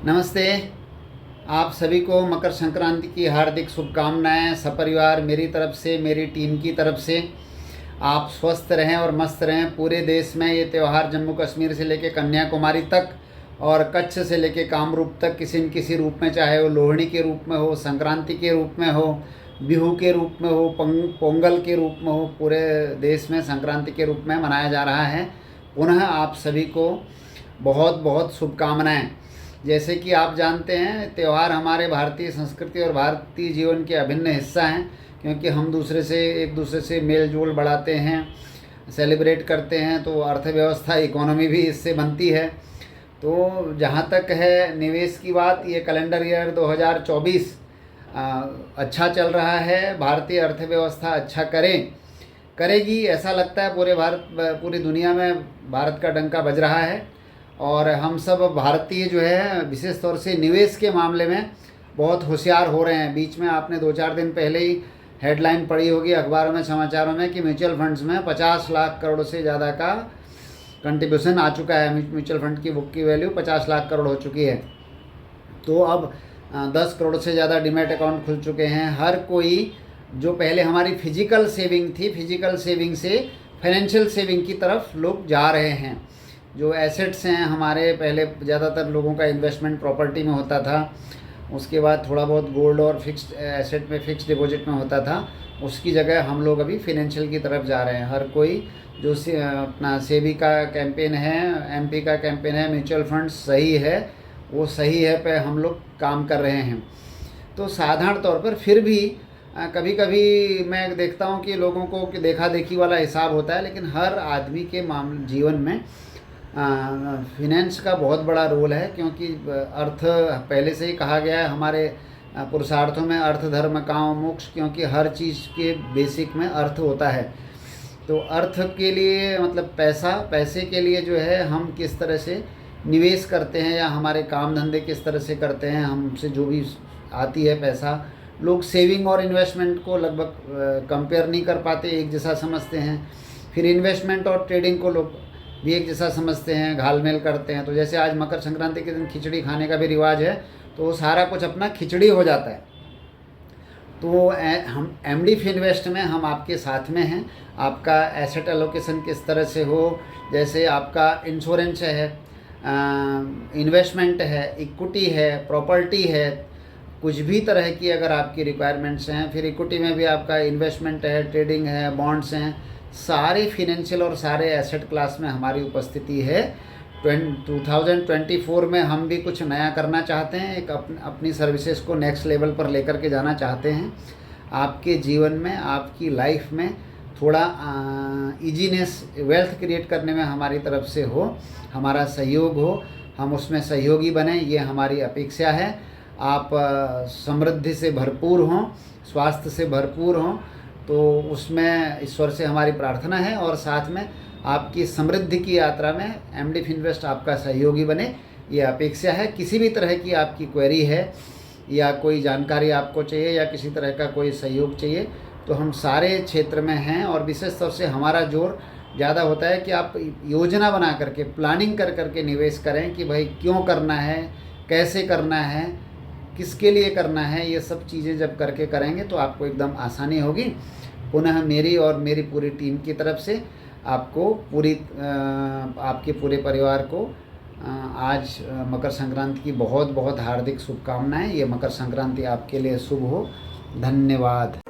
नमस्ते। आप सभी को मकर संक्रांति की हार्दिक शुभकामनाएं। सपरिवार मेरी तरफ से, मेरी टीम की तरफ से आप स्वस्थ रहें और मस्त रहें। पूरे देश में ये त्यौहार जम्मू कश्मीर से लेकर कन्याकुमारी तक और कच्छ से लेकर कामरूप तक किसी न किसी रूप में, चाहे वो लोहड़ी के रूप में हो, संक्रांति के रूप में हो, बिहू के रूप में हो, पोंगल के रूप में हो, पूरे देश में संक्रांति के रूप में मनाया जा रहा है। पुनः आप सभी को बहुत बहुत शुभकामनाएं। जैसे कि आप जानते हैं, त्यौहार हमारे भारतीय संस्कृति और भारतीय जीवन के अभिन्न हिस्सा हैं, क्योंकि हम एक दूसरे से मेल जोल बढ़ाते हैं, सेलिब्रेट करते हैं, तो अर्थव्यवस्था, इकोनॉमी भी इससे बनती है। तो जहाँ तक है निवेश की बात, ये कैलेंडर ईयर 2024 अच्छा चल रहा है। भारतीय अर्थव्यवस्था अच्छा करेगी ऐसा लगता है। पूरी दुनिया में भारत का डंका बज रहा है और हम सब भारतीय जो है विशेष तौर से निवेश के मामले में बहुत होशियार हो रहे हैं। बीच में आपने 2-4 दिन पहले ही हेडलाइन पढ़ी होगी अखबारों में, समाचारों में, कि म्यूचुअल फंड्स में 50 लाख करोड़ से ज़्यादा का कंट्रीब्यूशन आ चुका है। म्यूचुअल फंड की बुक की वैल्यू 50 लाख करोड़ हो चुकी है। तो अब 10 करोड़ से ज़्यादा डीमैट अकाउंट खुल चुके हैं। हर कोई, जो पहले हमारी फिजिकल सेविंग थी, फिजिकल सेविंग से फाइनेंशियल सेविंग की तरफ लोग जा रहे हैं। जो एसेट्स हैं हमारे, पहले ज़्यादातर लोगों का इन्वेस्टमेंट प्रॉपर्टी में होता था, उसके बाद थोड़ा बहुत गोल्ड और फिक्स्ड एसेट में, फिक्स्ड डिपॉजिट में होता था। उसकी जगह हम लोग अभी फाइनेंशियल की तरफ जा रहे हैं। हर कोई जो अपना सेबी का कैंपेन है, एमपी का कैंपेन है, म्यूचुअल फंड सही है, वो सही है पे हम लोग काम कर रहे हैं। तो साधारण तौर पर फिर भी कभी कभी मैं देखता हूँ कि लोगों को कि देखा देखी वाला हिसाब होता है, लेकिन हर आदमी के जीवन में फिनेंस का बहुत बड़ा रोल है। क्योंकि अर्थ पहले से ही कहा गया है हमारे पुरुषार्थों में, अर्थ धर्म काम मोक्ष, क्योंकि हर चीज़ के बेसिक में अर्थ होता है। तो अर्थ के लिए मतलब पैसे के लिए जो है हम किस तरह से निवेश करते हैं या हमारे काम धंधे किस तरह से करते हैं, हमसे जो भी आती है पैसा, लोग सेविंग और इन्वेस्टमेंट को लगभग कंपेयर नहीं कर पाते, एक जैसा समझते हैं। फिर इन्वेस्टमेंट और ट्रेडिंग को लोग भी एक जैसा समझते हैं, घालमेल करते हैं। तो जैसे आज मकर संक्रांति के दिन खिचड़ी खाने का भी रिवाज है, तो सारा कुछ अपना खिचड़ी हो जाता है। तो हम एमडी इन्वेस्ट में हम आपके साथ में हैं। आपका एसेट एलोकेशन किस तरह से हो, जैसे आपका इंश्योरेंस है, इन्वेस्टमेंट है, इक्विटी है, प्रॉपर्टी है, कुछ भी तरह की अगर आपकी रिक्वायरमेंट्स हैं, फिर इक्विटी में भी आपका इन्वेस्टमेंट है, ट्रेडिंग है, बॉन्ड्स हैं, सारे फिनेंशियल और सारे एसेट क्लास में हमारी उपस्थिति है। 2024 में हम भी कुछ नया करना चाहते हैं, एक अपनी सर्विसेज को नेक्स्ट लेवल पर लेकर के जाना चाहते हैं। आपके जीवन में, आपकी लाइफ में थोड़ा ईजीनेस, वेल्थ क्रिएट करने में हमारी तरफ से हो, हमारा सहयोग हो, हम उसमें सहयोगी बने, ये हमारी अपेक्षा है। आप समृद्धि से भरपूर हों, स्वास्थ्य से भरपूर हों, तो उसमें ईश्वर से हमारी प्रार्थना है। और साथ में आपकी समृद्धि की यात्रा में एमडी इन्वेस्ट आपका सहयोगी बने, ये अपेक्षा है। किसी भी तरह की आपकी क्वेरी है या कोई जानकारी आपको चाहिए या किसी तरह का कोई सहयोग चाहिए, तो हम सारे क्षेत्र में हैं। और विशेष तौर से हमारा जोर ज़्यादा होता है कि आप योजना बना करके, प्लानिंग कर करके निवेश करें कि भाई क्यों करना है, कैसे करना है, किसके लिए करना है। ये सब चीज़ें जब करके करेंगे तो आपको एकदम आसानी होगी। पुनः मेरी और मेरी पूरी टीम की तरफ से आपको आपके पूरे परिवार को आज मकर संक्रांति की बहुत बहुत हार्दिक शुभकामनाएं। ये मकर संक्रांति आपके लिए शुभ हो। धन्यवाद।